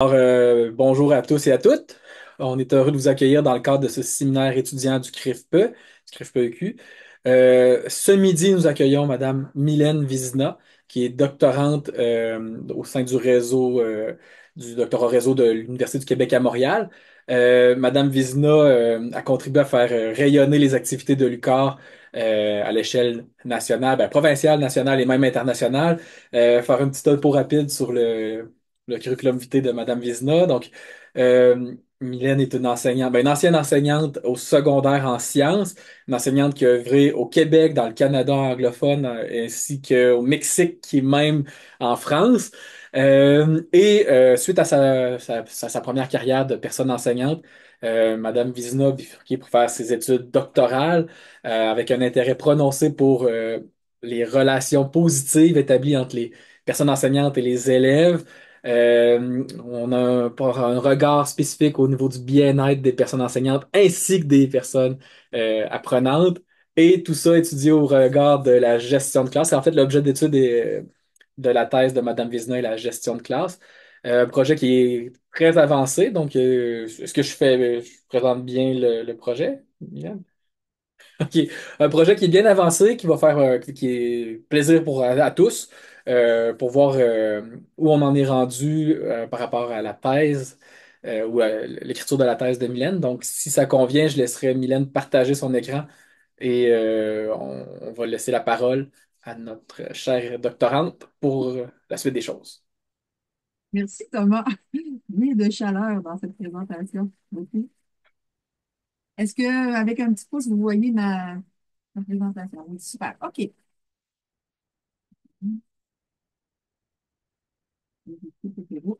Bonjour à tous et à toutes. On est heureux de vous accueillir dans le cadre de ce séminaire étudiant du CRIFPE, du CRIFPE-EQ. Ce midi, nous accueillons Madame Mylène Vizina, qui est doctorante au sein du réseau, du doctorat réseau de l'Université du Québec à Montréal. Madame Vizina a contribué à faire rayonner les activités de l'UQAR à l'échelle nationale, provinciale, nationale et même internationale. Faire un petit topo rapide sur le curriculum vitae de Madame Vizina. Donc, Mylène est une enseignante, une ancienne enseignante au secondaire en sciences, une enseignante qui a œuvré au Québec, dans le Canada anglophone, ainsi qu'au Mexique, qui est même en France. Suite à sa première carrière de personne enseignante, Madame Vizina a bifurqué pour faire ses études doctorales, avec un intérêt prononcé pour les relations positives établies entre les personnes enseignantes et les élèves. On a un regard spécifique au niveau du bien-être des personnes enseignantes ainsi que des personnes apprenantes. Et tout ça étudié au regard de la gestion de classe. C'est en fait l'objet d'étude de la thèse de Madame Vizina et la gestion de classe. Un projet qui est très avancé. Donc, est-ce que je présente bien le projet, Mylène? OK. Un projet qui est bien avancé, qui va faire, qui est plaisir à tous, pour voir où on en est rendu par rapport à la thèse ou à l'écriture de la thèse de Mylène. Donc, si ça convient, je laisserai Mylène partager son écran et on va laisser la parole à notre chère doctorante pour la suite des choses. Merci Thomas. Mis de chaleur dans cette présentation. Beaucoup. Est-ce que avec un petit pouce, vous voyez ma présentation? Oui, super. OK.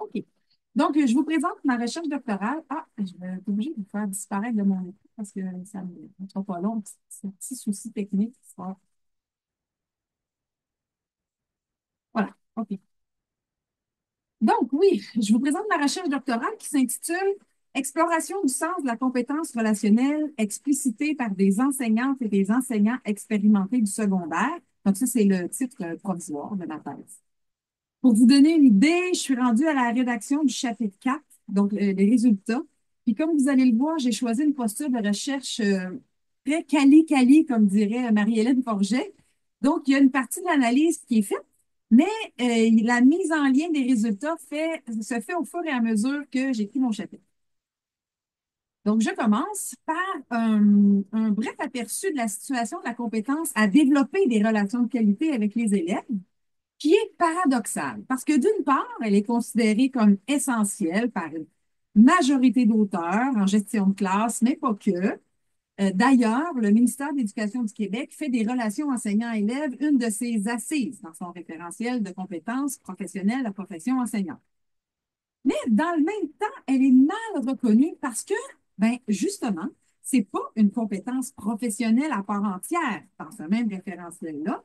OK. Donc, je vous présente ma recherche doctorale. Ah, je vais être obligée de vous faire disparaître de mon écran parce que ça ne sera pas long. C'est un petit souci technique. Voilà. OK. Donc, oui, je vous présente ma recherche doctorale qui s'intitule Exploration du sens de la compétence relationnelle explicitée par des enseignantes et des enseignants expérimentés du secondaire. Donc, ça, c'est le titre provisoire de ma thèse. Pour vous donner une idée, je suis rendue à la rédaction du chapitre 4, donc les résultats. Puis, comme vous allez le voir, j'ai choisi une posture de recherche très quali-quali, comme dirait Marie-Hélène Forget. Donc, il y a une partie de l'analyse qui est faite, mais la mise en lien des résultats se fait au fur et à mesure que j'écris mon chapitre. Donc, je commence par un bref aperçu de la situation de la compétence à développer des relations de qualité avec les élèves, qui est paradoxale, parce que d'une part, elle est considérée comme essentielle par une majorité d'auteurs en gestion de classe, mais pas que. D'ailleurs, le ministère de l'Éducation du Québec fait des relations enseignants-élèves une de ses assises dans son référentiel de compétences professionnelles, la profession enseignante. Mais dans le même temps, elle est mal reconnue parce que, justement, c'est pas une compétence professionnelle à part entière dans ce même référentiel-là.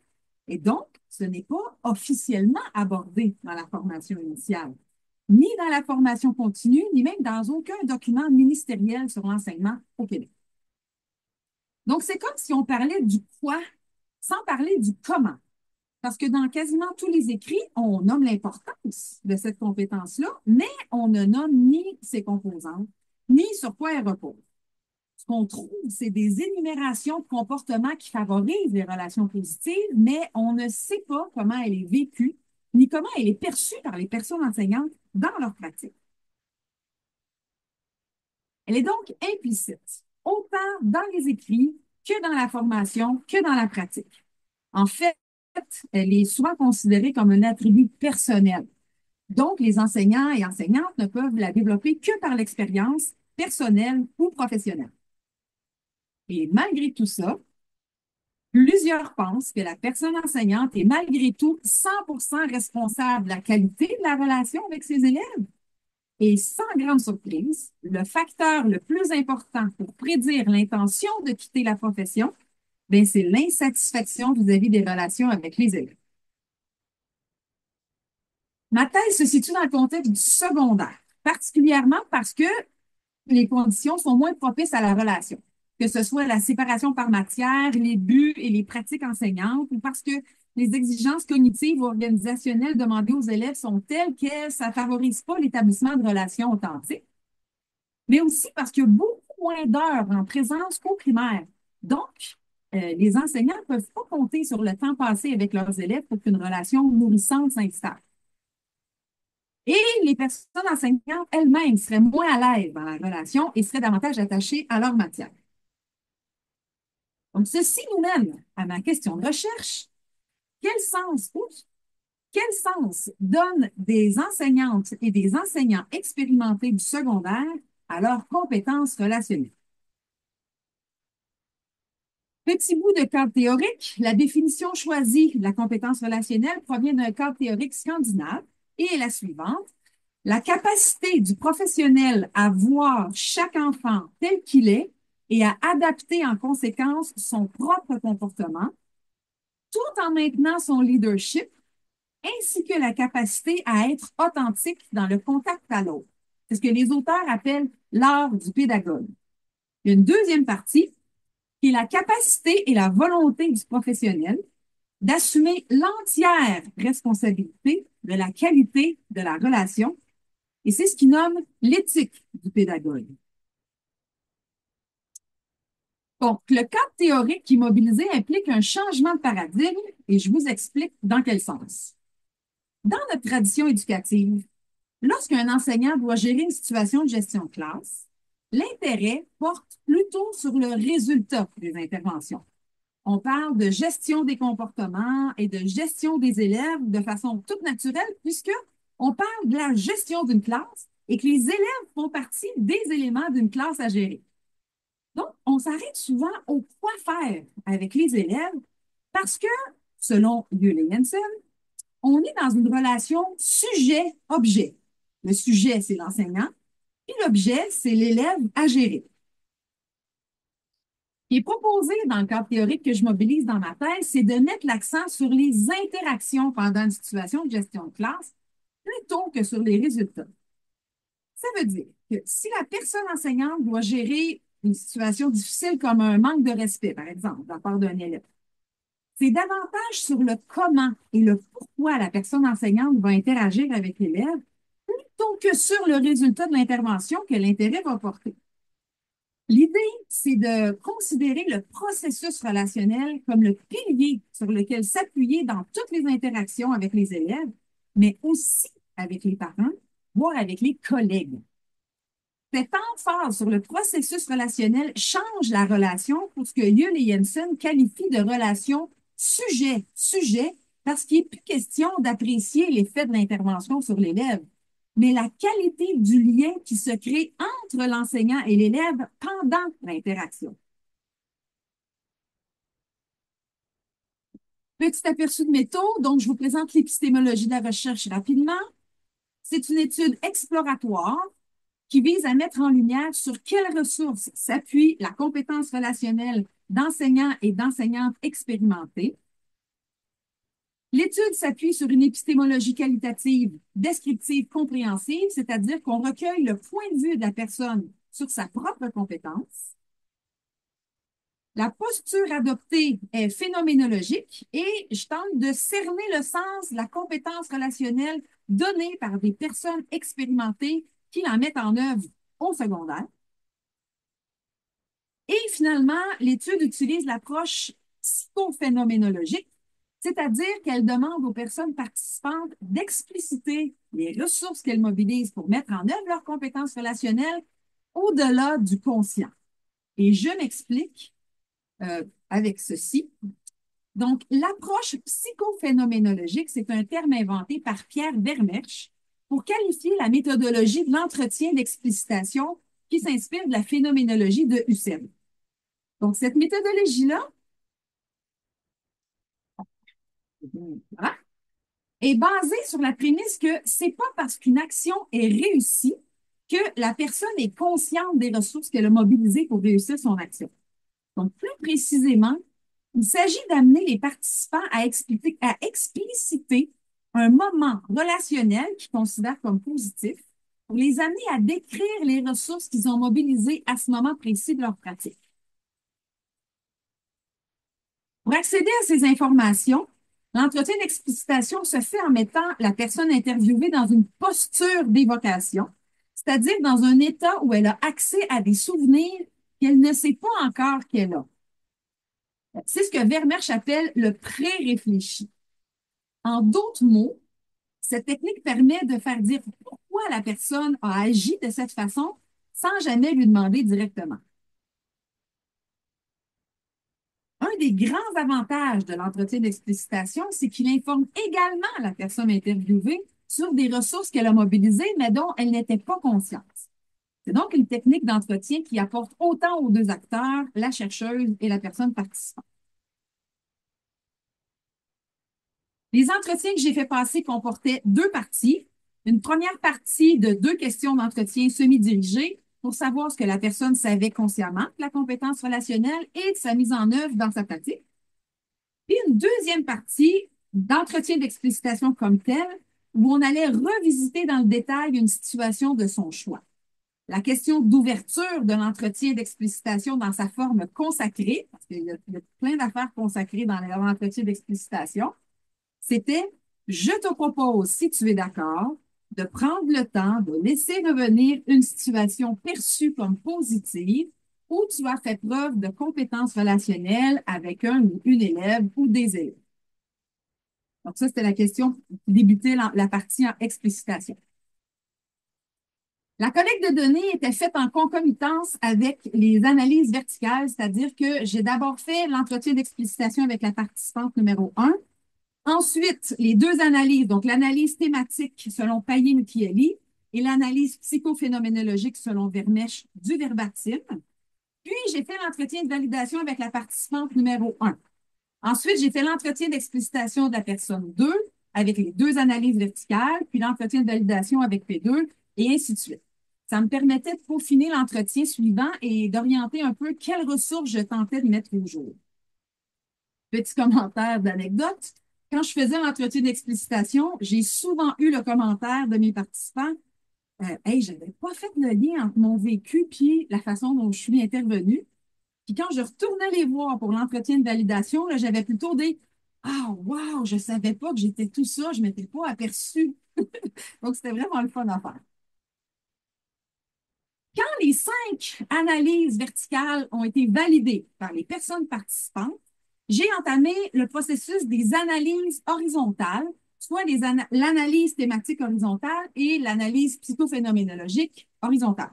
Et donc, ce n'est pas officiellement abordé dans la formation initiale, ni dans la formation continue, ni même dans aucun document ministériel sur l'enseignement au Québec. Donc, c'est comme si on parlait du quoi sans parler du comment. Parce que dans quasiment tous les écrits, on nomme l'importance de cette compétence-là, mais on ne nomme ni ses composantes, ni sur quoi elle repose. Ce qu'on trouve, c'est des énumérations de comportements qui favorisent les relations positives, mais on ne sait pas comment elle est vécue, ni comment elle est perçue par les personnes enseignantes dans leur pratique. Elle est donc implicite, autant dans les écrits que dans la formation, que dans la pratique. En fait, elle est souvent considérée comme un attribut personnel. Donc, les enseignants et enseignantes ne peuvent la développer que par l'expérience personnelle ou professionnelle. Et malgré tout ça, plusieurs pensent que la personne enseignante est malgré tout 100% responsable de la qualité de la relation avec ses élèves. Et sans grande surprise, le facteur le plus important pour prédire l'intention de quitter la profession, c'est l'insatisfaction vis-à-vis des relations avec les élèves. Ma thèse se situe dans le contexte du secondaire, particulièrement parce que les conditions sont moins propices à la relation, que ce soit la séparation par matière, les buts et les pratiques enseignantes, ou parce que les exigences cognitives ou organisationnelles demandées aux élèves sont telles que ça ne favorise pas l'établissement de relations authentiques, mais aussi parce qu'il y a beaucoup moins d'heures en présence qu'au primaire. Donc, les enseignants ne peuvent pas compter sur le temps passé avec leurs élèves pour qu'une relation nourrissante s'installe. Et les personnes enseignantes elles-mêmes seraient moins à l'aise dans la relation et seraient davantage attachées à leur matière. Donc, ceci nous mène à ma question de recherche. Quel sens, quel sens donnent des enseignantes et des enseignants expérimentés du secondaire à leurs compétences relationnelles? Petit bout de cadre théorique, la définition choisie de la compétence relationnelle provient d'un cadre théorique scandinave et est la suivante. La capacité du professionnel à voir chaque enfant tel qu'il est et à adapter en conséquence son propre comportement, tout en maintenant son leadership, ainsi que la capacité à être authentique dans le contact à l'autre. C'est ce que les auteurs appellent l'art du pédagogue. Il y a une deuxième partie qui est la capacité et la volonté du professionnel d'assumer l'entière responsabilité de la qualité de la relation, et c'est ce qu'il nomme l'éthique du pédagogue. Donc, le cadre théorique immobilisé implique un changement de paradigme et je vous explique dans quel sens. Dans notre tradition éducative, lorsqu'un enseignant doit gérer une situation de gestion de classe, l'intérêt porte plutôt sur le résultat des interventions. On parle de gestion des comportements et de gestion des élèves de façon toute naturelle puisque on parle de la gestion d'une classe et que les élèves font partie des éléments d'une classe à gérer. Donc, on s'arrête souvent au quoi faire avec les élèves parce que, selon Yulee Jensen, on est dans une relation sujet-objet. Le sujet, c'est l'enseignant, puis l'objet, c'est l'élève à gérer. Ce qui est proposé dans le cadre théorique que je mobilise dans ma thèse, c'est de mettre l'accent sur les interactions pendant une situation de gestion de classe plutôt que sur les résultats. Ça veut dire que si la personne enseignante doit gérer une situation difficile comme un manque de respect, par exemple, de la part d'un élève, c'est davantage sur le comment et le pourquoi la personne enseignante va interagir avec l'élève plutôt que sur le résultat de l'intervention que l'intérêt va porter. L'idée, c'est de considérer le processus relationnel comme le pilier sur lequel s'appuyer dans toutes les interactions avec les élèves, mais aussi avec les parents, voire avec les collègues. Cette emphase sur le processus relationnel change la relation pour ce que Yulee Jensen qualifie de relation sujet-sujet, parce qu'il n'est plus question d'apprécier l'effet de l'intervention sur l'élève, mais la qualité du lien qui se crée entre l'enseignant et l'élève pendant l'interaction. Petit aperçu de métaux, donc je vous présente l'épistémologie de la recherche rapidement. C'est une étude exploratoire qui vise à mettre en lumière sur quelles ressources s'appuie la compétence relationnelle d'enseignants et d'enseignantes expérimentés. L'étude s'appuie sur une épistémologie qualitative, descriptive, compréhensive, c'est-à-dire qu'on recueille le point de vue de la personne sur sa propre compétence. La posture adoptée est phénoménologique et je tente de cerner le sens de la compétence relationnelle donnée par des personnes expérimentées qui la mettent en œuvre au secondaire. Et finalement, l'étude utilise l'approche psychophénoménologique, c'est-à-dire qu'elle demande aux personnes participantes d'expliciter les ressources qu'elles mobilisent pour mettre en œuvre leurs compétences relationnelles au-delà du conscient. Et je m'explique avec ceci. Donc, l'approche psychophénoménologique, c'est un terme inventé par Pierre Vermersch pour qualifier la méthodologie de l'entretien d'explicitation qui s'inspire de la phénoménologie de Husserl. Donc, cette méthodologie-là, voilà, est basée sur la prémisse que c'est pas parce qu'une action est réussie que la personne est consciente des ressources qu'elle a mobilisées pour réussir son action. Donc, plus précisément, il s'agit d'amener les participants à expliciter un moment relationnel qu'ils considèrent comme positif pour les amener à décrire les ressources qu'ils ont mobilisées à ce moment précis de leur pratique. Pour accéder à ces informations, L'entretien d'explicitation se fait en mettant la personne interviewée dans une posture d'évocation, c'est-à-dire dans un état où elle a accès à des souvenirs qu'elle ne sait pas encore qu'elle a. C'est ce que Vermeersch appelle le pré-réfléchi. En d'autres mots, cette technique permet de faire dire pourquoi la personne a agi de cette façon sans jamais lui demander directement. Un des grands avantages de l'entretien d'explicitation, c'est qu'il informe également la personne interviewée sur des ressources qu'elle a mobilisées, mais dont elle n'était pas consciente. C'est donc une technique d'entretien qui apporte autant aux deux acteurs, la chercheuse et la personne participante. Les entretiens que j'ai fait passer comportaient deux parties. Une première partie de deux questions d'entretien semi-dirigées pour savoir ce que la personne savait consciemment de la compétence relationnelle et de sa mise en œuvre dans sa pratique. Puis une deuxième partie d'entretien d'explicitation comme tel, où on allait revisiter dans le détail une situation de son choix. La question d'ouverture de l'entretien d'explicitation dans sa forme consacrée, parce qu'il y a plein d'affaires consacrées dans l'entretien d'explicitation, c'était je te propose, si tu es d'accord, de prendre le temps de laisser revenir une situation perçue comme positive où tu as fait preuve de compétences relationnelles avec un ou une élève ou des élèves. Donc ça, c'était la question qui débutait la partie en explicitation. La collecte de données était faite en concomitance avec les analyses verticales, c'est-à-dire que j'ai d'abord fait l'entretien d'explicitation avec la participante numéro 1. Ensuite, les deux analyses, donc l'analyse thématique selon Payet-Michieli et l'analyse psychophénoménologique selon Vermeersch du verbatim. Puis, j'ai fait l'entretien de validation avec la participante numéro 1. Ensuite, j'ai fait l'entretien d'explicitation de la personne 2 avec les deux analyses verticales, puis l'entretien de validation avec P2 et ainsi de suite. Ça me permettait de peaufiner l'entretien suivant et d'orienter un peu quelles ressources je tentais de mettre au jour. Petit commentaire d'anecdote. Quand je faisais l'entretien d'explicitation, j'ai souvent eu le commentaire de mes participants Hey, je n'avais pas fait le lien entre mon vécu et la façon dont je suis intervenue. Puis quand je retournais les voir pour l'entretien de validation, j'avais plutôt des Ah, wow, je ne savais pas que j'étais tout ça, je ne m'étais pas aperçue. Donc, c'était vraiment le fun à faire. Quand les 5 analyses verticales ont été validées par les personnes participantes, j'ai entamé le processus des analyses horizontales, soit l'analyse thématique horizontale et l'analyse psychophénoménologique horizontale.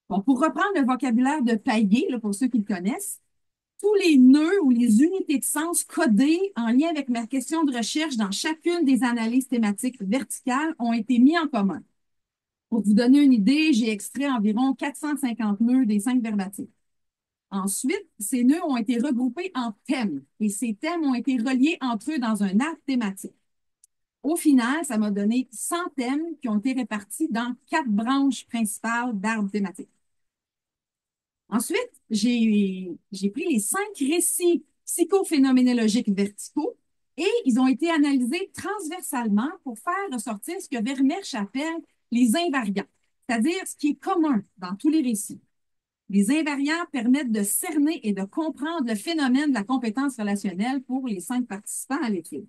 Bon, pour reprendre le vocabulaire de Payet, là, pour ceux qui le connaissent, tous les nœuds ou les unités de sens codées en lien avec ma question de recherche dans chacune des analyses thématiques verticales ont été mis en commun. Pour vous donner une idée, j'ai extrait environ 450 nœuds des 5 verbatim. Ensuite, ces nœuds ont été regroupés en thèmes et ces thèmes ont été reliés entre eux dans un arbre thématique. Au final, ça m'a donné 100 thèmes qui ont été répartis dans 4 branches principales d'arbres thématiques. Ensuite, j'ai pris les 5 récits psychophénoménologiques verticaux et ils ont été analysés transversalement pour faire ressortir ce que Vermeersch appelle les invariants, c'est-à-dire ce qui est commun dans tous les récits. Les invariants permettent de cerner et de comprendre le phénomène de la compétence relationnelle pour les 5 participants à l'étude.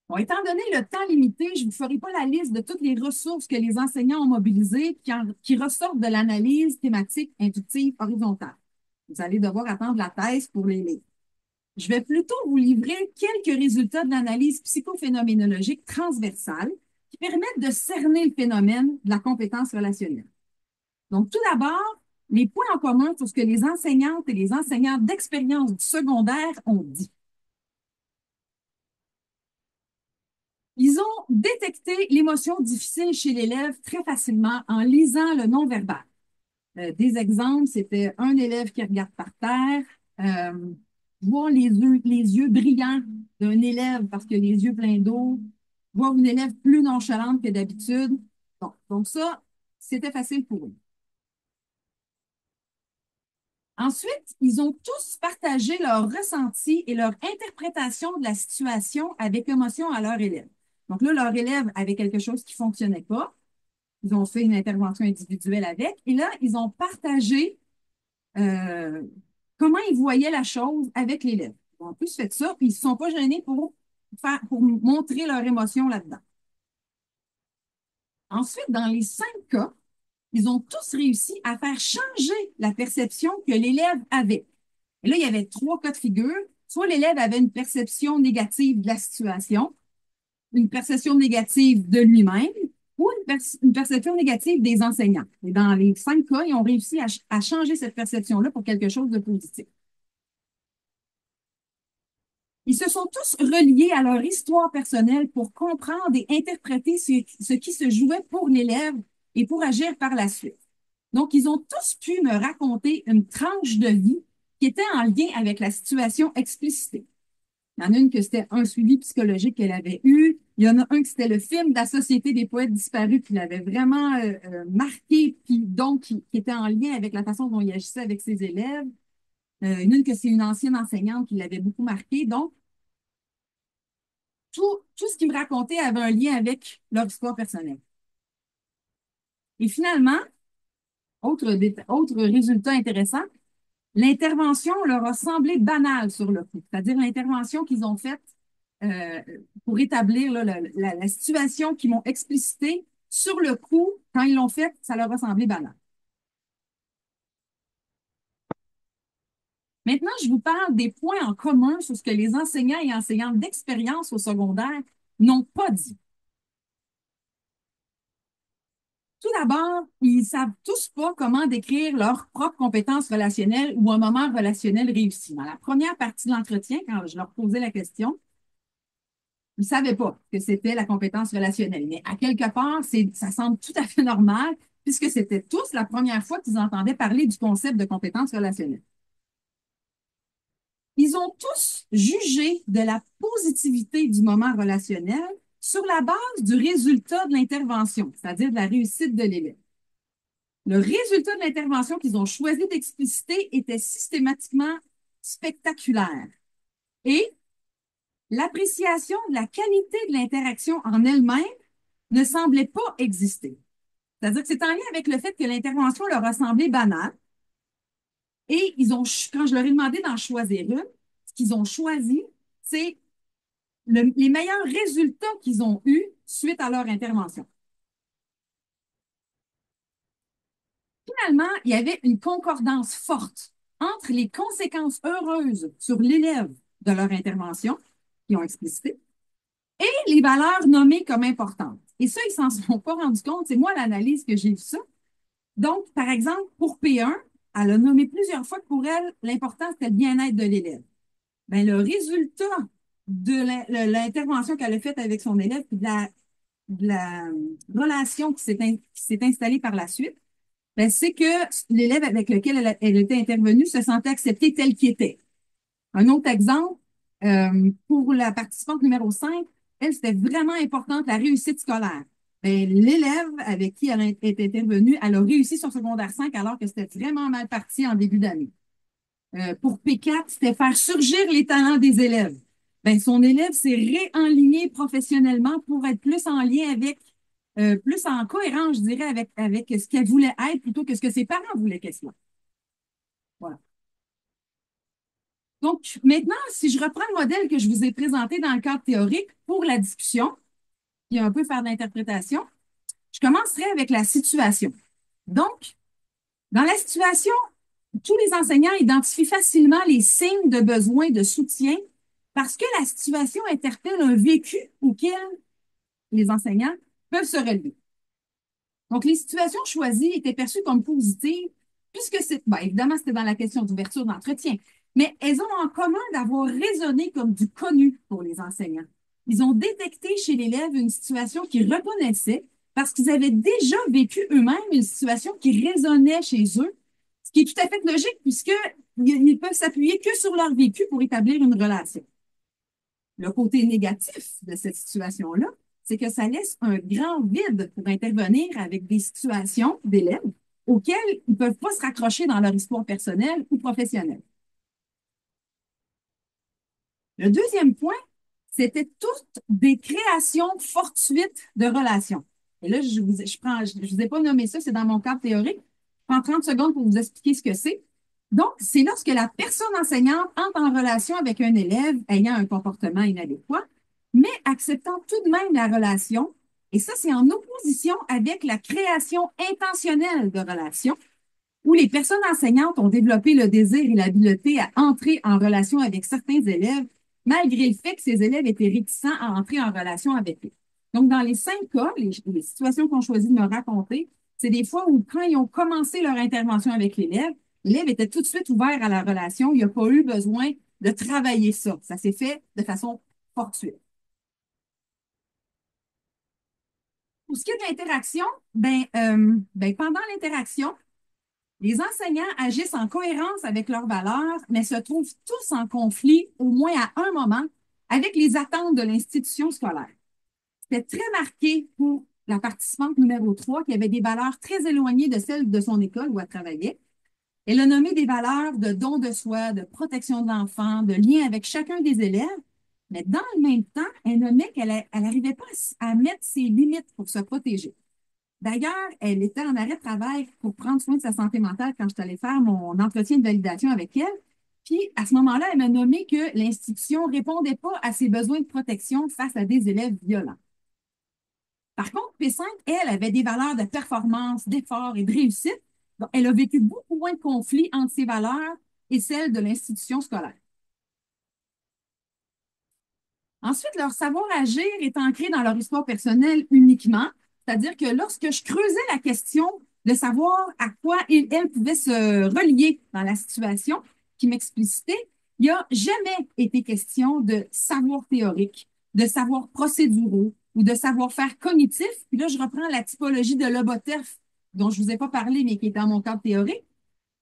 Bon, étant donné le temps limité, je ne vous ferai pas la liste de toutes les ressources que les enseignants ont mobilisées qui ressortent de l'analyse thématique inductive horizontale. Vous allez devoir attendre la thèse pour les lire. Je vais plutôt vous livrer quelques résultats de l'analyse psychophénoménologique transversale qui permettent de cerner le phénomène de la compétence relationnelle. Donc, tout d'abord, les points en commun sur ce que les enseignantes et les enseignants d'expérience du secondaire ont dit. Ils ont détecté l'émotion difficile chez l'élève très facilement en lisant le non-verbal. Des exemples, c'était un élève qui regarde par terre, voir les yeux brillants d'un élève parce qu'il a les yeux pleins d'eau, voir une élève plus nonchalante que d'habitude. Bon, donc ça, c'était facile pour eux. Ensuite, ils ont tous partagé leur ressenti et leur interprétation de la situation avec émotion à leur élève. Donc là, leur élève avait quelque chose qui ne fonctionnait pas. Ils ont fait une intervention individuelle avec. Et là, ils ont partagé comment ils voyaient la chose avec l'élève. Ils ont plus fait ça, puis ils ne se sont pas gênés pour montrer leur émotion là-dedans. Ensuite, dans les 5 cas, ils ont tous réussi à faire changer la perception que l'élève avait. Et là, il y avait 3 cas de figure. Soit l'élève avait une perception négative de la situation, une perception négative de lui-même ou une perception négative des enseignants. Et dans les 5 cas, ils ont réussi à changer cette perception-là pour quelque chose de positif. Ils se sont tous reliés à leur histoire personnelle pour comprendre et interpréter ce qui se jouait pour l'élève et pour agir par la suite. Donc, ils ont tous pu me raconter une tranche de vie qui était en lien avec la situation explicitée. Il y en a une que c'était un suivi psychologique qu'elle avait eu. Il y en a un que c'était le film de la Société des poètes disparus qui l'avait vraiment marqué, puis donc qui était en lien avec la façon dont il agissait avec ses élèves. Une que c'est une ancienne enseignante qui l'avait beaucoup marqué. Donc, tout ce qu'ils me racontaient avait un lien avec leur histoire personnelle. Et finalement, autre résultat intéressant, l'intervention leur a semblé banale sur le coup, c'est-à-dire l'intervention qu'ils ont faite euh, pour établir là, la situation qu'ils m'ont explicitée sur le coup, quand ils l'ont faite, ça leur a semblé banal. Maintenant, je vous parle des points en commun sur ce que les enseignants et enseignantes d'expérience au secondaire n'ont pas dit. Tout d'abord, ils savent tous pas comment décrire leurs propres compétences relationnelles ou un moment relationnel réussi. Dans la première partie de l'entretien, quand je leur posais la question, ils ne savaient pas que c'était la compétence relationnelle. Mais à quelque part, ça semble tout à fait normal puisque c'était tous la première fois qu'ils entendaient parler du concept de compétence relationnelle. Ils ont tous jugé de la positivité du moment relationnel sur la base du résultat de l'intervention, c'est-à-dire de la réussite de l'élève. Le résultat de l'intervention qu'ils ont choisi d'expliciter était systématiquement spectaculaire. Et l'appréciation de la qualité de l'interaction en elle-même ne semblait pas exister. C'est-à-dire que c'est en lien avec le fait que l'intervention leur a semblé banale. Et quand je leur ai demandé d'en choisir une, ce qu'ils ont choisi, c'est les meilleurs résultats qu'ils ont eus suite à leur intervention. Finalement, il y avait une concordance forte entre les conséquences heureuses sur l'élève de leur intervention, qui ont explicité, et les valeurs nommées comme importantes. Et ça, ils s'en sont pas rendus compte. C'est moi l'analyse que j'ai vu ça. Donc, par exemple, pour P1, elle a nommé plusieurs fois que pour elle, l'important, c'était le bien-être de l'élève. Bien, le résultat de l'intervention qu'elle a faite avec son élève, puis de la relation qui s'est installée par la suite, ben, c'est que l'élève avec lequel elle était intervenue se sentait accepté tel qu'il était. Un autre exemple, pour la participante numéro 5, elle, c'était vraiment importante la réussite scolaire. Ben, l'élève avec qui elle est intervenue, elle a réussi son secondaire 5 alors que c'était vraiment mal parti en début d'année. Pour P4, c'était faire surgir les talents des élèves. Ben, son élève s'est réenligné professionnellement pour être plus en lien avec, plus en cohérence, je dirais, avec ce qu'elle voulait être plutôt que ce que ses parents voulaient qu'elle soit. Voilà. Donc, maintenant, si je reprends le modèle que je vous ai présenté dans le cadre théorique pour la discussion, puis un peu faire de l'interprétation, je commencerai avec la situation. Donc, dans la situation, tous les enseignants identifient facilement les signes de besoin de soutien parce que la situation interpelle un vécu auquel les enseignants peuvent se relier. Donc, les situations choisies étaient perçues comme positives puisque évidemment, c'était dans la question d'ouverture d'entretien, mais elles ont en commun d'avoir résonné comme du connu pour les enseignants. Ils ont détecté chez l'élève une situation qu'ils reconnaissaient parce qu'ils avaient déjà vécu eux-mêmes une situation qui résonnait chez eux, ce qui est tout à fait logique puisqu'ils peuvent s'appuyer que sur leur vécu pour établir une relation. Le côté négatif de cette situation-là, c'est que ça laisse un grand vide pour intervenir avec des situations d'élèves auxquelles ils ne peuvent pas se raccrocher dans leur histoire personnelle ou professionnelle. Le deuxième point, c'était toutes des créations fortuites de relations. Et là, je vous ai pas nommé ça, c'est dans mon cadre théorique. Je prends 30 secondes pour vous expliquer ce que c'est. Donc, c'est lorsque la personne enseignante entre en relation avec un élève ayant un comportement inadéquat, mais acceptant tout de même la relation. Et ça, c'est en opposition avec la création intentionnelle de relations, où les personnes enseignantes ont développé le désir et l'habileté à entrer en relation avec certains élèves, malgré le fait que ces élèves étaient réticents à entrer en relation avec eux. Donc, dans les 5 cas, les situations qu'on choisit de me raconter, c'est des fois où, quand ils ont commencé leur intervention avec l'élève, l'élève était tout de suite ouvert à la relation. Il n'y a pas eu besoin de travailler ça. Ça s'est fait de façon fortuite. Pour ce qui est de l'interaction, pendant l'interaction, les enseignants agissent en cohérence avec leurs valeurs, mais se trouvent tous en conflit, au moins à un moment, avec les attentes de l'institution scolaire. C'était très marqué pour la participante numéro 3, qui avait des valeurs très éloignées de celles de son école où elle travaillait. Elle a nommé des valeurs de don de soi, de protection de l'enfant, de lien avec chacun des élèves, mais dans le même temps, elle nommait qu'elle n'arrivait pas à mettre ses limites pour se protéger. D'ailleurs, elle était en arrêt de travail pour prendre soin de sa santé mentale quand je suis allée faire mon entretien de validation avec elle. Puis, à ce moment-là, elle m'a nommé que l'institution ne répondait pas à ses besoins de protection face à des élèves violents. Par contre, P5, elle, avait des valeurs de performance, d'effort et de réussite. Donc, elle a vécu beaucoup moins de conflits entre ses valeurs et celles de l'institution scolaire. Ensuite, leur savoir-agir est ancré dans leur histoire personnelle uniquement, c'est-à-dire que lorsque je creusais la question de savoir à quoi elles pouvaient se relier dans la situation qui m'explicitait, il n'y a jamais été question de savoir théorique, de savoir procéduraux ou de savoir-faire cognitif. Puis là, je reprends la typologie de Lobotev, dont je ne vous ai pas parlé, mais qui est dans mon cadre théorique.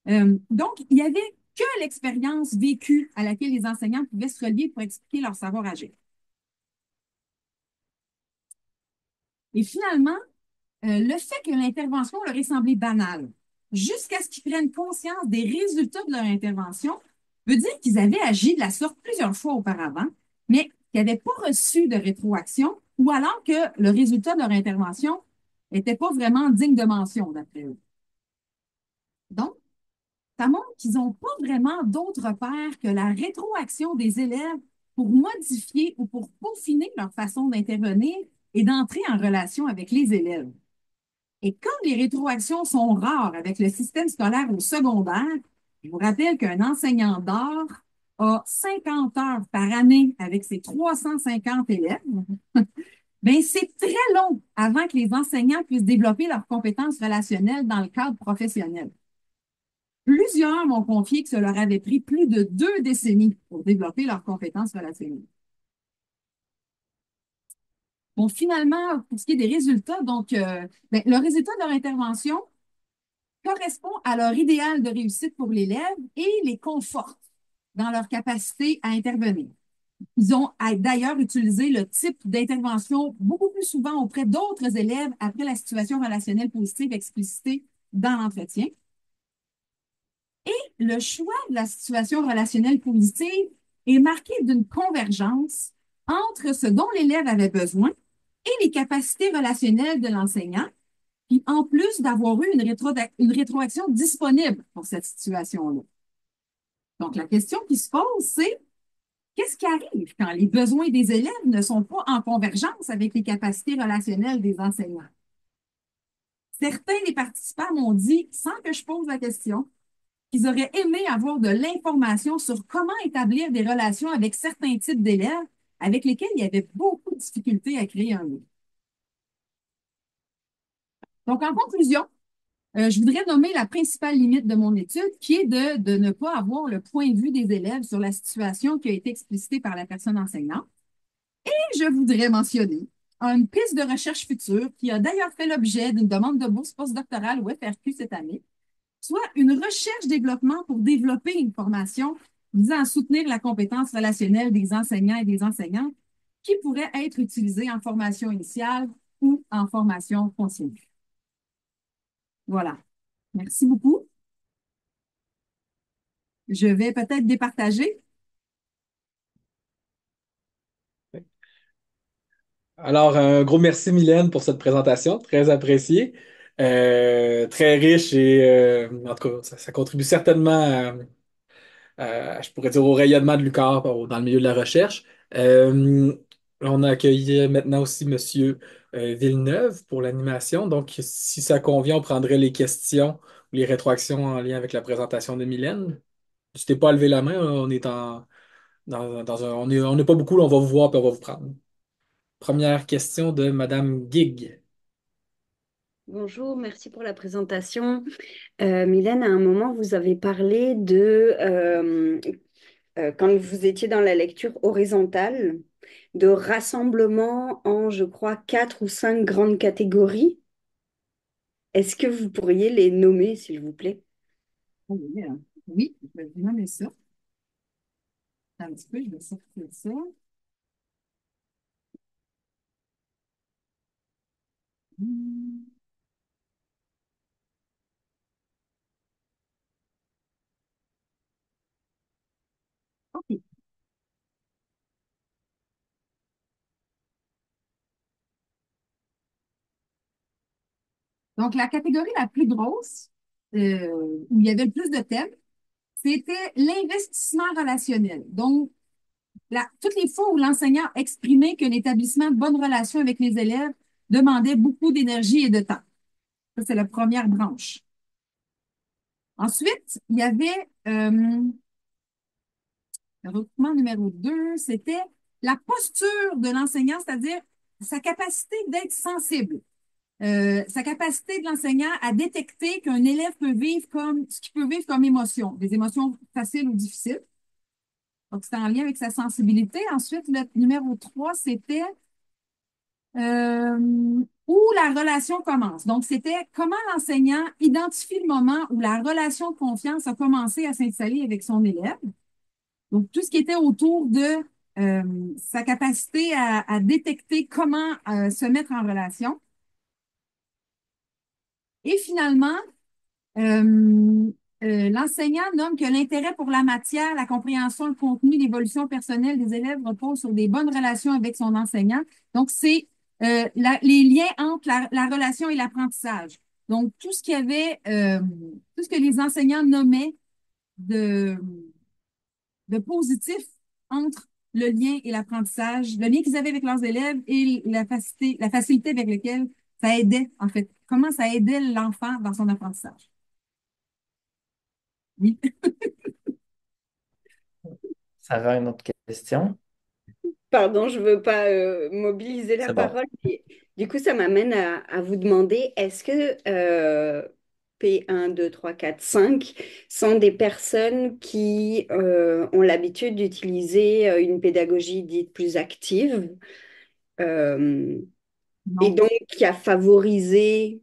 Donc, il n'y avait que l'expérience vécue à laquelle les enseignants pouvaient se relier pour expliquer leur savoir-agir. Et finalement, le fait que l'intervention leur ait semblé banale, jusqu'à ce qu'ils prennent conscience des résultats de leur intervention, veut dire qu'ils avaient agi de la sorte plusieurs fois auparavant, mais qu'ils n'avaient pas reçu de rétroaction, ou alors que le résultat de leur intervention n'était pas vraiment digne de mention, d'après eux. Donc, ça montre qu'ils n'ont pas vraiment d'autre repère que la rétroaction des élèves pour modifier ou pour peaufiner leur façon d'intervenir et d'entrer en relation avec les élèves. Et comme les rétroactions sont rares avec le système scolaire au secondaire, je vous rappelle qu'un enseignant d'art a 50 heures par année avec ses 350 élèves. Bien, c'est très long avant que les enseignants puissent développer leurs compétences relationnelles dans le cadre professionnel. Plusieurs m'ont confié que ça leur avait pris plus de 2 décennies pour développer leurs compétences relationnelles. Bon, finalement, pour ce qui est des résultats, le résultat de leur intervention correspond à leur idéal de réussite pour l'élève et les conforte dans leur capacité à intervenir. Ils ont d'ailleurs utilisé le type d'intervention beaucoup plus souvent auprès d'autres élèves après la situation relationnelle positive explicitée dans l'entretien. Et le choix de la situation relationnelle positive est marqué d'une convergence entre ce dont l'élève avait besoin et les capacités relationnelles de l'enseignant, puis en plus d'avoir eu une rétroaction disponible pour cette situation-là. Donc, la question qui se pose, c'est qu'est-ce qui arrive quand les besoins des élèves ne sont pas en convergence avec les capacités relationnelles des enseignants? Certains des participants m'ont dit, sans que je pose la question, qu'ils auraient aimé avoir de l'information sur comment établir des relations avec certains types d'élèves avec lesquels il y avait beaucoup de difficultés à créer un lien. Donc, en conclusion, je voudrais nommer la principale limite de mon étude, qui est de ne pas avoir le point de vue des élèves sur la situation qui a été explicitée par la personne enseignante. Et je voudrais mentionner une piste de recherche future qui a d'ailleurs fait l'objet d'une demande de bourse postdoctorale au FRQ cette année, soit une recherche-développement pour développer une formation visant à soutenir la compétence relationnelle des enseignants et des enseignantes qui pourrait être utilisée en formation initiale ou en formation continue. Voilà. Merci beaucoup. Je vais peut-être départager. Alors, un gros merci, Mylène, pour cette présentation, très appréciée. Très riche et en tout cas, ça contribue certainement je pourrais dire au rayonnement de l'UQAR dans le milieu de la recherche. Euh, on a accueilli maintenant aussi Monsieur Villeneuve pour l'animation. Donc, si ça convient, on prendrait les questions ou les rétroactions en lien avec la présentation de Mylène. N'hésitez pas à lever la main, on est dans on n'est pas beaucoup, là, on va vous voir et on va vous prendre. Première question de Madame Gig. Bonjour, merci pour la présentation. Mylène, à un moment, vous avez parlé de quand vous étiez dans la lecture horizontale, de rassemblement en, je crois, quatre ou cinq grandes catégories. Est-ce que vous pourriez les nommer, s'il vous plaît? Oui, oui, je vais vous nommer ça. Un petit peu, je vais sortir ça. Hmm, OK. Donc, la catégorie la plus grosse, où il y avait le plus de thèmes, c'était l'investissement relationnel. Donc, toutes les fois où l'enseignant exprimait qu'un établissement de bonne relation avec les élèves demandait beaucoup d'énergie et de temps. Ça, c'est la première branche. Ensuite, il y avait le regroupement numéro 2, c'était la posture de l'enseignant, c'est-à-dire sa capacité d'être sensible. Sa capacité de l'enseignant à détecter qu'un élève peut vivre comme ce qu'il peut vivre comme émotion, des émotions faciles ou difficiles. Donc, c'était en lien avec sa sensibilité. Ensuite, le numéro 3, c'était où la relation commence. Donc, c'était comment l'enseignant identifie le moment où la relation de confiance a commencé à s'installer avec son élève. Donc, tout ce qui était autour de sa capacité à détecter comment se mettre en relation. Et finalement, Euh, l'enseignant nomme que l'intérêt pour la matière, la compréhension, le contenu, l'évolution personnelle des élèves repose sur des bonnes relations avec son enseignant. Donc, c'est les liens entre la relation et l'apprentissage. Donc, tout ce qu'il y avait, tout ce que les enseignants nommaient de, de positif entre le lien et l'apprentissage, le lien qu'ils avaient avec leurs élèves et la facilité avec laquelle ça aidait, en fait, comment ça aidait l'enfant dans son apprentissage. Oui. Sarah, une autre question? Pardon, je ne veux pas mobiliser la C'est bon. parole. Mais du coup, ça m'amène à vous demander, est-ce que P1, 2, 3, 4, 5 sont des personnes qui ont l'habitude d'utiliser une pédagogie dite plus active euh, et Non. donc qui a favorisé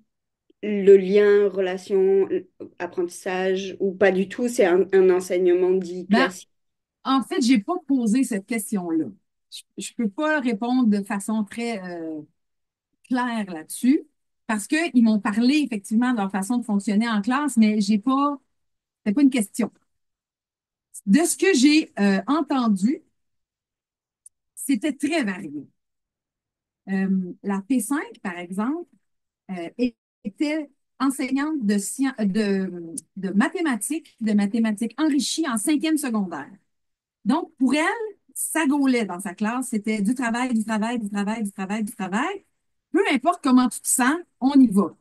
le lien, relation, apprentissage ou pas du tout, c'est un enseignement dit Ben, classique. en fait, j'ai pas posé cette question-là. Je peux pas répondre de façon très claire là-dessus parce qu'ils m'ont parlé effectivement de leur façon de fonctionner en classe, mais c'était pas une question. De ce que j'ai entendu, c'était très varié. La P5, par exemple, était enseignante de mathématiques enrichies en cinquième secondaire. Donc, pour elle, ça gaulait dans sa classe. C'était du travail, du travail, du travail, du travail, du travail. Peu importe comment tu te sens, on y va.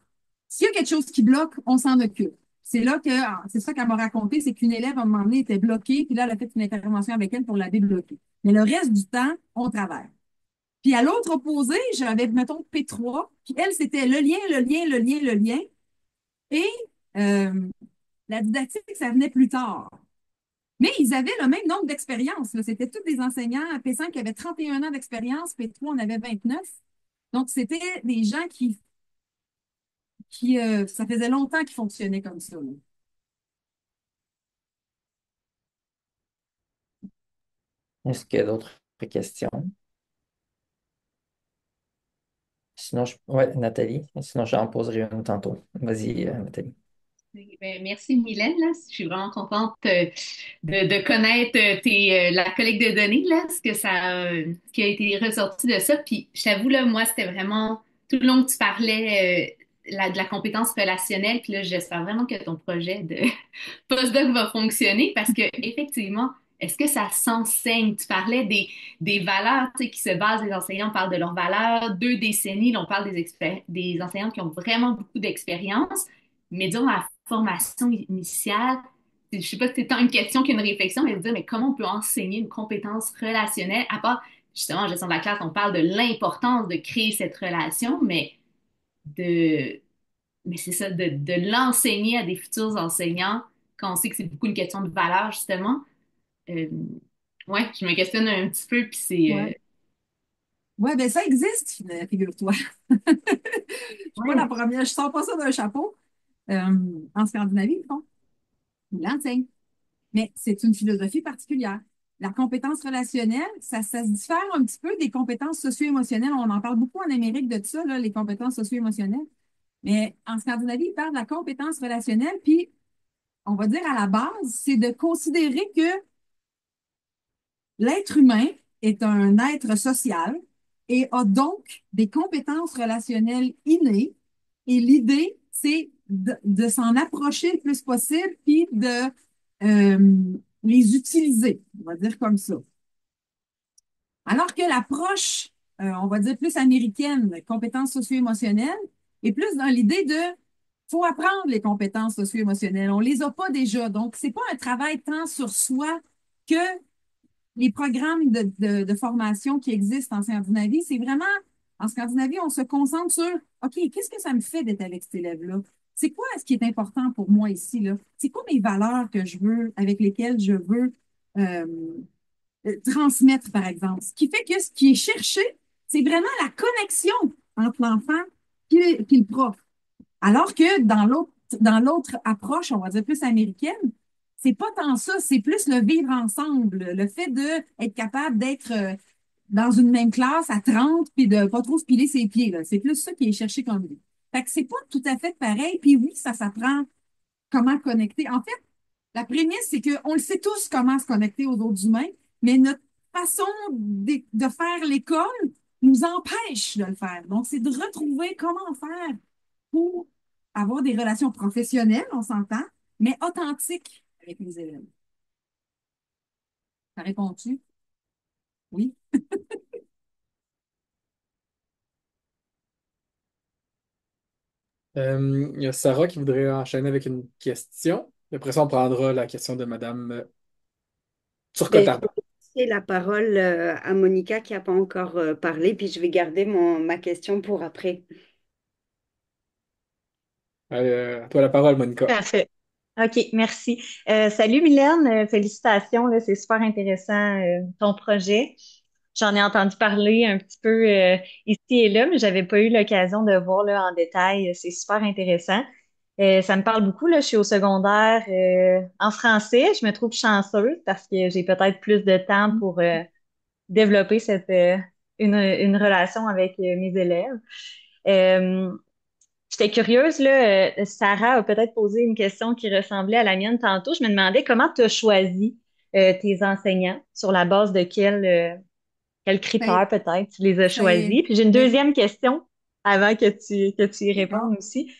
S'il y a quelque chose qui bloque, on s'en occupe. C'est ça qu'elle m'a raconté, c'est qu'une élève, à un moment donné, était bloquée, puis là, elle a fait une intervention avec elle pour la débloquer. Mais le reste du temps, on travaille. Puis à l'autre opposé, j'avais, mettons, P3, puis elle, c'était le lien, le lien, le lien, le lien. Et euh, la didactique, ça venait plus tard. Mais ils avaient le même nombre d'expériences. C'était tous des enseignants à P5 qui avaient 31 ans d'expérience, P3, on avait 29. Donc, c'était des gens qui ça faisait longtemps qu'ils fonctionnaient comme ça. Là. Est-ce qu'il y a d'autres questions? Sinon, ouais, Nathalie. Sinon, j'en poserai une tantôt. Vas-y, Nathalie. Oui, ben, merci Mylène, là. Je suis vraiment contente de connaître la collecte de données, là, ce qui a été ressorti de ça. Puis je t'avoue, là, moi, c'était vraiment tout le long que tu parlais, de la compétence relationnelle. Puis là, j'espère vraiment que ton projet de postdoc va fonctionner parce que effectivement, est-ce que ça s'enseigne? Tu parlais des valeurs, tu sais, qui se basent, les enseignants parlent de leurs valeurs, 2 décennies, là, on parle des enseignants qui ont vraiment beaucoup d'expérience, mais disons, la formation initiale, je sais pas si c'est tant une question qu'une réflexion, mais de dire, mais comment on peut enseigner une compétence relationnelle, à part, justement, en gestion de la classe, on parle de l'importance de créer cette relation, de, mais c'est ça, de l'enseigner à des futurs enseignants quand on sait que c'est beaucoup une question de valeur, justement. Euh, ouais, je me questionne un petit peu, puis c'est... Ouais. Ouais, ben ça existe, figure-toi. Je suis pas la ouais, première, je sors pas ça d'un chapeau. En Scandinavie, ils font, ils l'enseignent. Mais c'est une philosophie particulière. La compétence relationnelle, ça se diffère un petit peu des compétences socio-émotionnelles. On en parle beaucoup en Amérique de ça, là, les compétences socio-émotionnelles. Mais en Scandinavie, ils parlent de la compétence relationnelle, puis on va dire à la base, c'est de considérer que l'être humain est un être social et a donc des compétences relationnelles innées. Et l'idée, c'est de s'en approcher le plus possible, puis de les utiliser, on va dire comme ça. Alors que l'approche, on va dire plus américaine, compétences socio-émotionnelles, est plus dans l'idée de faut apprendre les compétences socio-émotionnelles. On les a pas déjà. Donc, c'est pas un travail tant sur soi que les programmes de formation qui existent en Scandinavie. C'est vraiment, en Scandinavie, on se concentre sur, OK, qu'est-ce que ça me fait d'être avec cet élève-là? C'est quoi ce qui est important pour moi ici, là? C'est quoi mes valeurs que je veux, avec lesquelles je veux euh, transmettre, par exemple? Ce qui fait que ce qui est cherché, c'est vraiment la connexion entre l'enfant et le prof. Alors que dans l'autre approche, on va dire plus américaine, c'est pas tant ça, c'est plus le vivre ensemble, le fait de être capable d'être dans une même classe à 30 puis de pas trop se piler ses pieds, là. C'est plus ça qui est cherché comme but. Fait que c'est pas tout à fait pareil, puis oui, ça s'apprend comment connecter. En fait, la prémisse, c'est qu'on le sait tous comment se connecter aux autres humains, mais notre façon de faire l'école nous empêche de le faire. Donc, c'est de retrouver comment faire pour avoir des relations professionnelles, on s'entend, mais authentiques avec les élèves. Ça répond-tu? Oui. Il y a Sarah qui voudrait enchaîner avec une question. Après ça, on prendra la question de Madame Ben, je Turcotte-Arnaud. vais laisser la parole à Monica qui n'a pas encore parlé, puis je vais garder ma question pour après. À toi la parole, Monica. Parfait. OK, merci. Salut Mylène, félicitations, là, c'est super intéressant ton projet. J'en ai entendu parler un petit peu ici et là, mais j'avais pas eu l'occasion de voir là, en détail. C'est super intéressant. Ça me parle beaucoup, là, je suis au secondaire en français. Je me trouve chanceuse parce que j'ai peut-être plus de temps pour développer une relation avec mes élèves. Euh, J'étais curieuse, là, Sarah a peut-être posé une question qui ressemblait à la mienne tantôt. Je me demandais comment tu as choisi tes enseignants, sur la base de quels Ben, critères peut-être tu les as ben, choisis. Puis j'ai une ben, deuxième question avant que tu y bon, répondes aussi.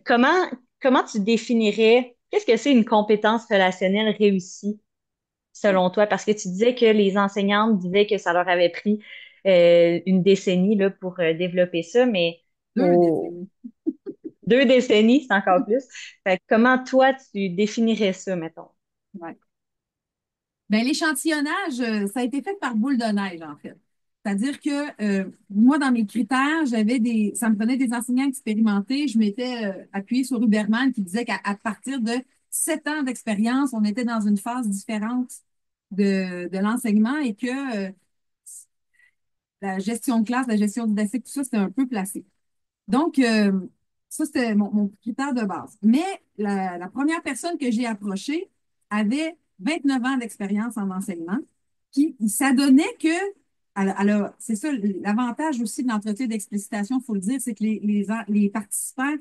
Comment tu définirais, qu'est-ce que c'est une compétence relationnelle réussie selon toi? Parce que tu disais que les enseignantes disaient que ça leur avait pris une décennie là, pour développer ça, mais deux au, décennies. 2 décennies, c'est encore plus. Fait que comment toi, tu définirais ça, mettons? Ouais. Ben, l'échantillonnage, ça a été fait par boule de neige, en fait. C'est-à-dire que moi, dans mes critères, ça me prenait des enseignants expérimentés. Je m'étais appuyée sur Huberman qui disait qu'à partir de 7 ans d'expérience, on était dans une phase différente de l'enseignement et que la gestion de classe, la gestion didactique, tout ça, c'était un peu placé. Donc, ça, c'était mon critère de base. Mais la première personne que j'ai approchée avait 29 ans d'expérience en enseignement, qui ça donnait que, c'est ça, l'avantage aussi de l'entretien d'explicitation, il faut le dire, c'est que les participants,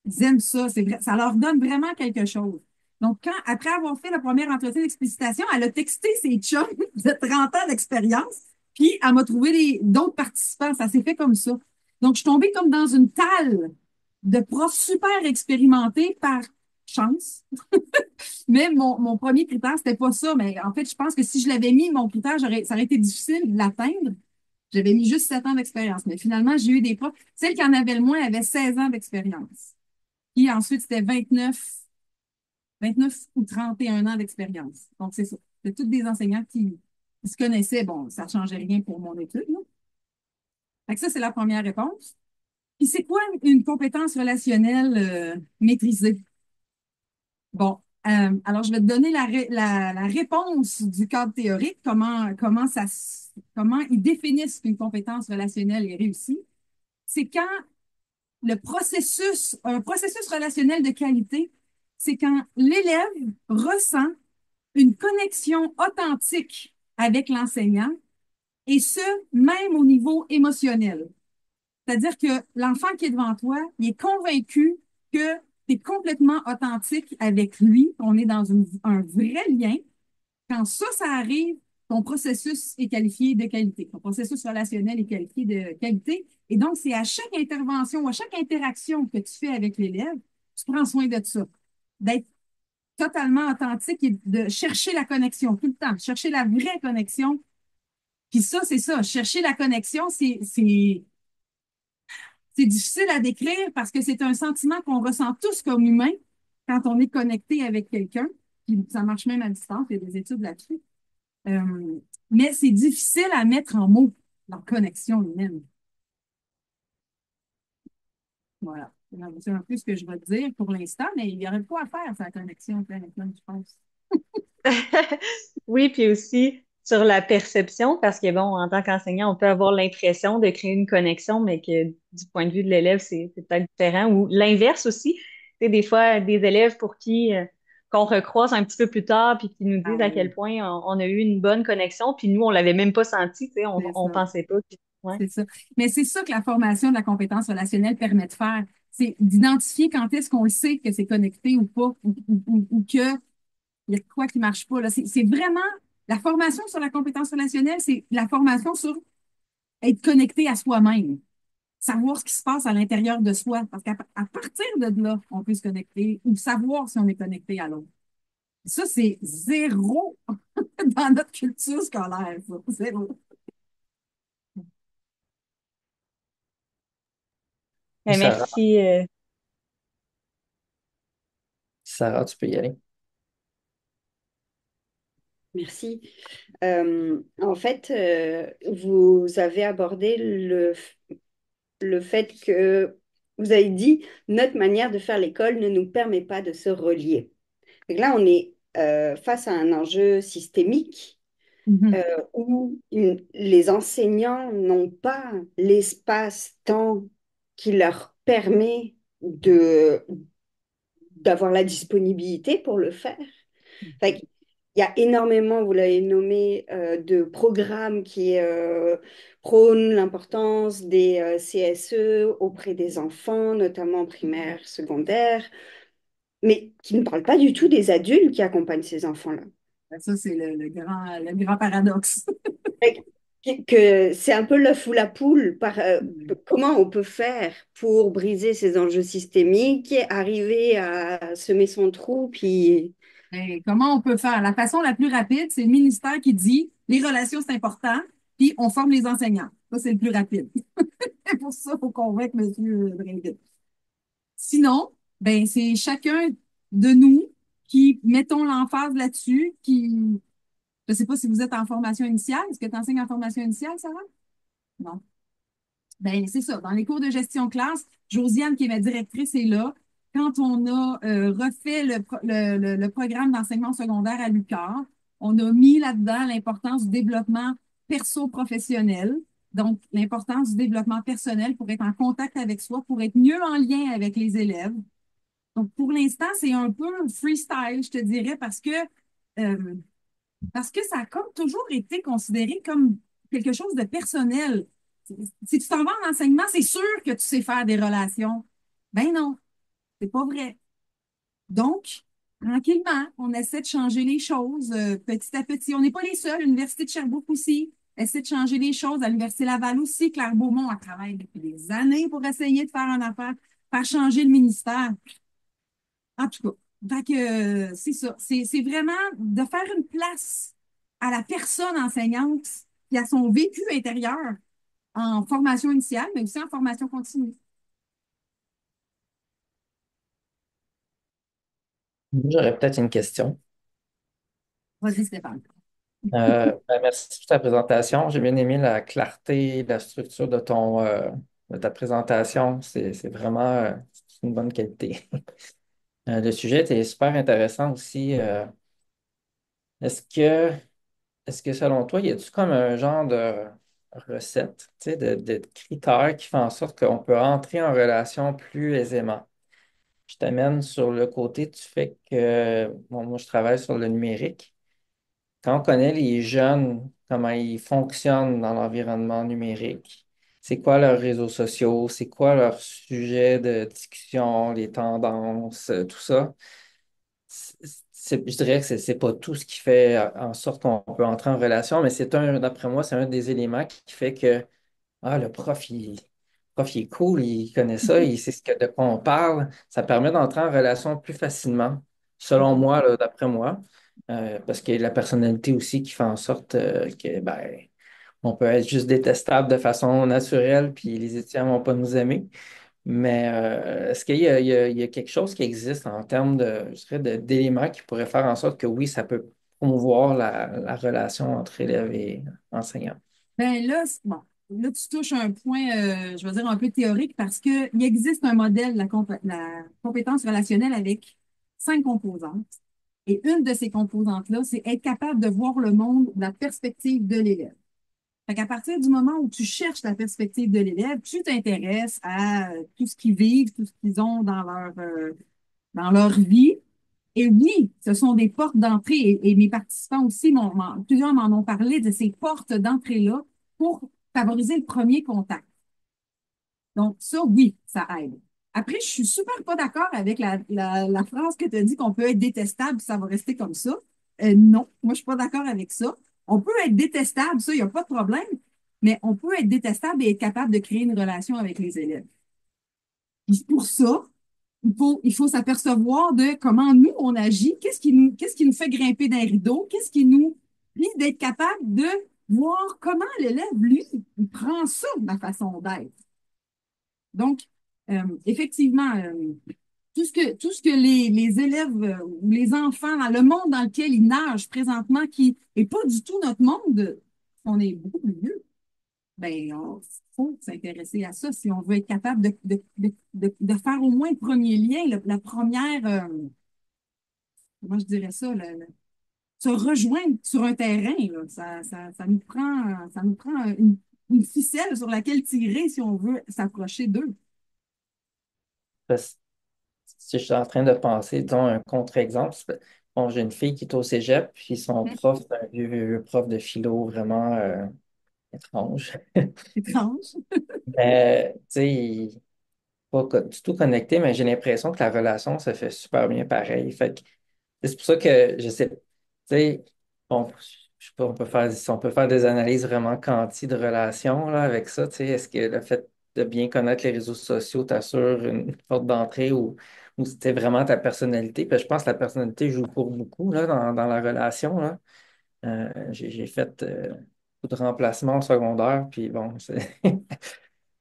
ils aiment ça, c'est vrai, ça leur donne vraiment quelque chose. Donc, après avoir fait le premier entretien d'explicitation, elle a texté ses chums de 30 ans d'expérience, puis elle m'a trouvé d'autres participants. Ça s'est fait comme ça. Donc, je suis tombée comme dans une talle de profs super expérimentés par chance. Mais mon premier critère, c'était pas ça. Mais en fait, je pense que si je l'avais mis, mon critère, ça aurait été difficile de l'atteindre. J'avais mis juste 7 ans d'expérience. Mais finalement, j'ai eu des profs. Celle qui en avait le moins avait 16 ans d'expérience. Puis ensuite, c'était 29 ou 31 ans d'expérience. Donc, c'est ça. C'est tous des enseignants qui se connaissaient. Bon, ça ne changeait rien pour mon étude, là. Fait que ça, c'est la première réponse. Puis c'est quoi une compétence relationnelle maîtrisée? Bon, alors je vais te donner la réponse du cadre théorique, comment ils définissent qu'une compétence relationnelle est réussie. C'est quand un processus relationnel de qualité, c'est quand l'élève ressent une connexion authentique avec l'enseignant, et ce, même au niveau émotionnel. C'est-à-dire que l'enfant qui est devant toi, il est convaincu que tu es complètement authentique avec lui, on est dans un vrai lien. Quand ça arrive, ton processus est qualifié de qualité. Ton processus relationnel est qualifié de qualité. Et donc, c'est à chaque intervention, à chaque interaction que tu fais avec l'élève, tu prends soin de ça. D'être totalement authentique et de chercher la connexion tout le temps, chercher la vraie connexion. Puis ça, c'est ça. Chercher la connexion, c'est difficile à décrire parce que c'est un sentiment qu'on ressent tous comme humains quand on est connecté avec quelqu'un. Puis ça marche même à distance, il y a des études là-dessus. Mais c'est difficile à mettre en mots, la connexion humaine. Voilà. C'est un peu ce que je vais te dire pour l'instant, mais il y aurait pas à faire, sa connexion pleine, je pense. Oui, puis aussi sur la perception, parce que bon, en tant qu'enseignant, on peut avoir l'impression de créer une connexion, mais que du point de vue de l'élève, c'est peut-être différent. Ou l'inverse aussi. Tu sais, des fois, des élèves pour qui qu'on recroise un petit peu plus tard, puis qui nous Ah disent à quel oui, point on a eu une bonne connexion, puis nous, on l'avait même pas senti, tu sais, c'est on ça. pensait pas. Ouais. C'est ça. Mais c'est ça que la formation de la compétence relationnelle permet de faire. C'est d'identifier quand est-ce qu'on le sait que c'est connecté ou pas, ou que il y a quoi qui marche pas, là. C'est vraiment la formation sur la compétence relationnelle, c'est la formation sur être connecté à soi-même, savoir ce qui se passe à l'intérieur de soi. Parce qu'à partir de là, on peut se connecter ou savoir si on est connecté à l'autre. Ça, c'est zéro dans notre culture scolaire, ça. Zéro. Sarah, Merci. Sarah, tu peux y aller. Merci. En fait, vous avez abordé le fait que vous avez dit notre manière de faire l'école ne nous permet pas de se relier. Donc là, on est face à un enjeu systémique Mhm. où les enseignants n'ont pas l'espace-temps qui leur permet d'avoir la disponibilité pour le faire. Fait il y a énormément, vous l'avez nommé, de programmes qui prônent l'importance des CSE auprès des enfants, notamment primaires, secondaires, mais qui ne parlent pas du tout des adultes qui accompagnent ces enfants-là. Ben, ça, c'est le grand paradoxe. Fait que c'est un peu l'œuf ou la poule. Comment on peut faire pour briser ces enjeux systémiques, arriver à semer son trou, puis Ben, comment on peut faire? La façon la plus rapide, c'est le ministère qui dit les relations, c'est important, puis on forme les enseignants. Ça, c'est le plus rapide. C'est pour ça qu'il faut convaincre M. Drainville. Sinon, ben, c'est chacun de nous qui mettons l'emphase là-dessus, qui, je ne sais pas si vous êtes en formation initiale. Est-ce que tu enseignes en formation initiale, Sarah? Non. Ben, c'est ça. Dans les cours de gestion classe, Josiane, qui est ma directrice, est là. Quand on a refait le programme d'enseignement secondaire à l'UQAR, on a mis là-dedans l'importance du développement perso-professionnel. Donc, l'importance du développement personnel pour être en contact avec soi, pour être mieux en lien avec les élèves. Donc, pour l'instant, c'est un peu freestyle, je te dirais, euh, parce que ça a comme toujours été considéré comme quelque chose de personnel. Si tu t'en vas en enseignement, c'est sûr que tu sais faire des relations. Ben non, c'est pas vrai. Donc, tranquillement, on essaie de changer les choses petit à petit. On n'est pas les seuls. L'Université de Sherbrooke aussi essaie de changer les choses. À l'Université Laval aussi, Claire Beaumont a travaillé depuis des années pour essayer de faire une affaire. faire changer le ministère. En tout cas, fait que, c'est ça. C'est vraiment de faire une place à la personne enseignante et à son vécu intérieur en formation initiale, mais aussi en formation continue. J'aurais peut-être une question. Vas-y, Stéphane. Merci pour ta présentation. J'ai bien aimé la clarté, la structure de ta présentation. C'est vraiment c'est une bonne qualité. Le sujet était super intéressant aussi. Est-ce que, est-ce que selon toi, y a-t-il comme un genre de recette, tu sais, de critères qui font en sorte qu'on peut entrer en relation plus aisément? Je t'amène sur le côté du fait que, bon, moi, je travaille sur le numérique. Quand on connaît les jeunes, comment ils fonctionnent dans l'environnement numérique, c'est quoi leurs réseaux sociaux, c'est quoi leurs sujets de discussion, les tendances, tout ça, je dirais que c'est pas tout ce qui fait en sorte qu'on peut entrer en relation, mais d'après moi, c'est un des éléments qui fait que le prof, il est cool, il connaît ça, il sait de quoi on parle. Ça permet d'entrer en relation plus facilement, selon moi, là, d'après moi. Parce qu'il y a la personnalité aussi qui fait en sorte que ben, on peut être juste détestable de façon naturelle, puis les étudiants ne vont pas nous aimer. Mais est-ce qu'il y a quelque chose qui existe en termes je dirais, d'éléments qui pourraient faire en sorte que oui, ça peut promouvoir la relation entre élèves et enseignants? Ben là, bon, là, tu touches un point, je vais dire, un peu théorique parce qu'il existe un modèle de la compétence relationnelle avec 5 composantes. Et une de ces composantes-là, c'est être capable de voir le monde de la perspective de l'élève. Fait qu'à partir du moment où tu cherches la perspective de l'élève, tu t'intéresses à tout ce qu'ils vivent, tout ce qu'ils ont dans leur vie. Et oui, ce sont des portes d'entrée et mes participants aussi, plusieurs m'en ont parlé de ces portes d'entrée-là pour favoriser le premier contact. Donc, ça, oui, ça aide. Après, je suis super pas d'accord avec la phrase que tu as dit qu'on peut être détestable, ça va rester comme ça. Non, moi, je suis pas d'accord avec ça. On peut être détestable, ça, il n'y a pas de problème, mais on peut être détestable et être capable de créer une relation avec les élèves. Puis pour ça, il faut s'apercevoir de comment nous, on agit, qu'est-ce qui nous fait grimper d'un rideau, puis d'être capable de voir comment l'élève, lui, il prend ça, ma façon d'être. Donc, effectivement, tout ce que les élèves ou les enfants, dans le monde dans lequel ils nagent présentement, qui n'est pas du tout notre monde, on est beaucoup plus vieux, ben, il faut s'intéresser à ça si on veut être capable de faire au moins le premier lien, la première, comment je dirais ça, se rejoindre sur un terrain, là. Ça nous prend une ficelle sur laquelle tirer si on veut s'approcher d'eux. Parce- Si je suis en train de penser, disons, un contre-exemple, bon, j'ai une fille qui est au cégep, puis son prof, c'est un vieux prof de philo vraiment étrange. Étrange. Mais, tu sais, pas du tout connecté, mais j'ai l'impression que la relation se fait super bien pareil. Fait que c'est pour ça que je sais, tu sais, bon, je sais pas, si on peut faire des analyses vraiment quanti de relations là, avec ça, tu sais, est-ce que le fait de bien connaître les réseaux sociaux t'assure une porte d'entrée ou c'était vraiment ta personnalité? Puis je pense que la personnalité joue pour beaucoup là, dans la relation, là. J'ai fait beaucoup de remplacements au secondaire, puis bon, tu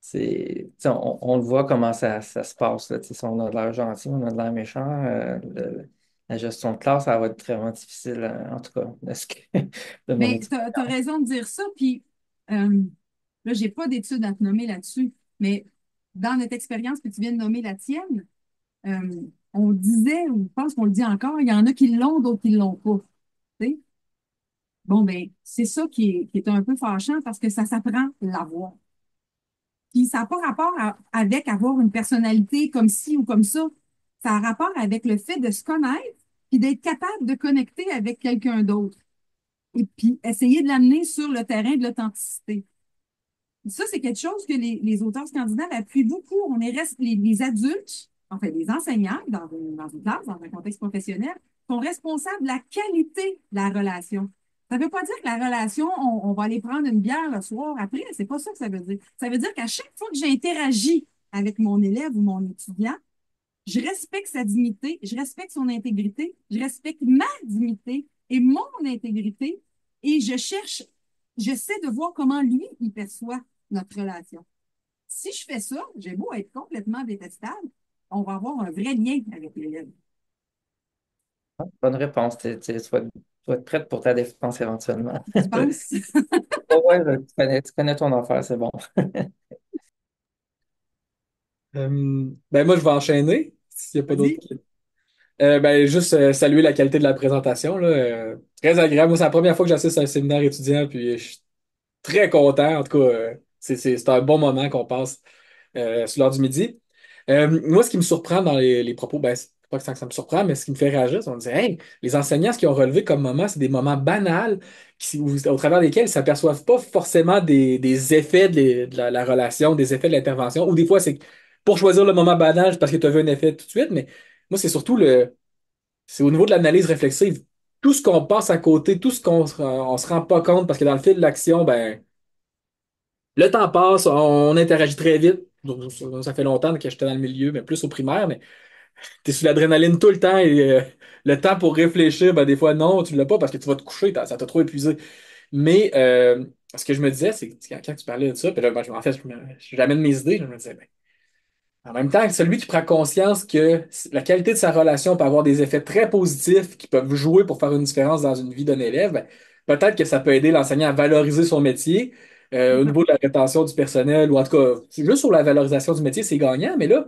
sais, on le voit comment ça se passe, là, tu sais, si on a de l'air gentil, on a de l'air méchant, la gestion de classe, ça va être vraiment difficile, en tout cas, de mon Mais tu expérience. as raison de dire ça, puis euh, là, j'ai pas d'études à te nommer là-dessus, mais dans notre expérience que tu viens de nommer la tienne, on disait, ou je pense qu'on le dit encore, il y en a qui l'ont, d'autres qui l'ont pas. Tu sais? Bon, ben, c'est ça qui est un peu fâchant parce que ça s'apprend l'avoir. Puis ça n'a pas rapport avec avoir une personnalité comme ci ou comme ça. Ça a rapport avec le fait de se connaître puis d'être capable de connecter avec quelqu'un d'autre. Et puis essayer de l'amener sur le terrain de l'authenticité. Ça, c'est quelque chose que les auteurs scandinaves appuient beaucoup. Les adultes, en fait, les enseignants dans une classe, dans un contexte professionnel, sont responsables de la qualité de la relation. Ça ne veut pas dire que la relation, on va aller prendre une bière le soir après. C'est pas ça que ça veut dire. Ça veut dire qu'à chaque fois que j'interagis avec mon élève ou mon étudiant, je respecte sa dignité, je respecte son intégrité, je respecte ma dignité et mon intégrité et j'essaie de voir comment lui, il perçoit notre relation. Si je fais ça, j'ai beau être complètement détestable, on va avoir un vrai lien avec l'élève. Bonne réponse. Tu vas être prête pour ta défense éventuellement. Tu penses? Oh, ouais, tu connais ton affaire, c'est bon. Ben moi, je vais enchaîner, s'il n'y a pas d'autres. Vas-y. Ben, juste saluer la qualité de la présentation, là. Très agréable. Moi, c'est la première fois que j'assiste à un séminaire étudiant, puis je suis très content. En tout cas, c'est un bon moment qu'on passe sur l'heure du midi. Moi, ce qui me surprend dans les propos, ben, c'est pas que ça me surprend, mais ce qui me fait réagir, c'est qu'on dit, hey, les enseignants, ce qu'ils ont relevé comme moment, c'est des moments banals au travers desquels ils ne s'aperçoivent pas forcément des effets de la relation, des effets de l'intervention, ou des fois, c'est pour choisir le moment banal, c'est parce que tu as vu un effet tout de suite, mais moi, c'est surtout c'est au niveau de l'analyse réflexive. Tout ce qu'on passe à côté, tout ce qu'on se rend pas compte, parce que dans le fil de l'action, ben, le temps passe, on interagit très vite. Donc, ça fait longtemps que j'étais dans le milieu, mais plus au primaire, mais t'es sous l'adrénaline tout le temps et le temps pour réfléchir, ben, des fois, non, tu l'as pas parce que tu vas te coucher, ça t'a trop épuisé. Mais ce que je me disais, c'est que quand tu parlais de ça, puis là, ben, en fait, j'amène mes idées, je me disais, ben, en même temps, celui qui prend conscience que la qualité de sa relation peut avoir des effets très positifs qui peuvent jouer pour faire une différence dans une vie d'un élève, ben, peut-être que ça peut aider l'enseignant à valoriser son métier au niveau de la rétention du personnel, ou en tout cas, juste sur la valorisation du métier, c'est gagnant, mais là,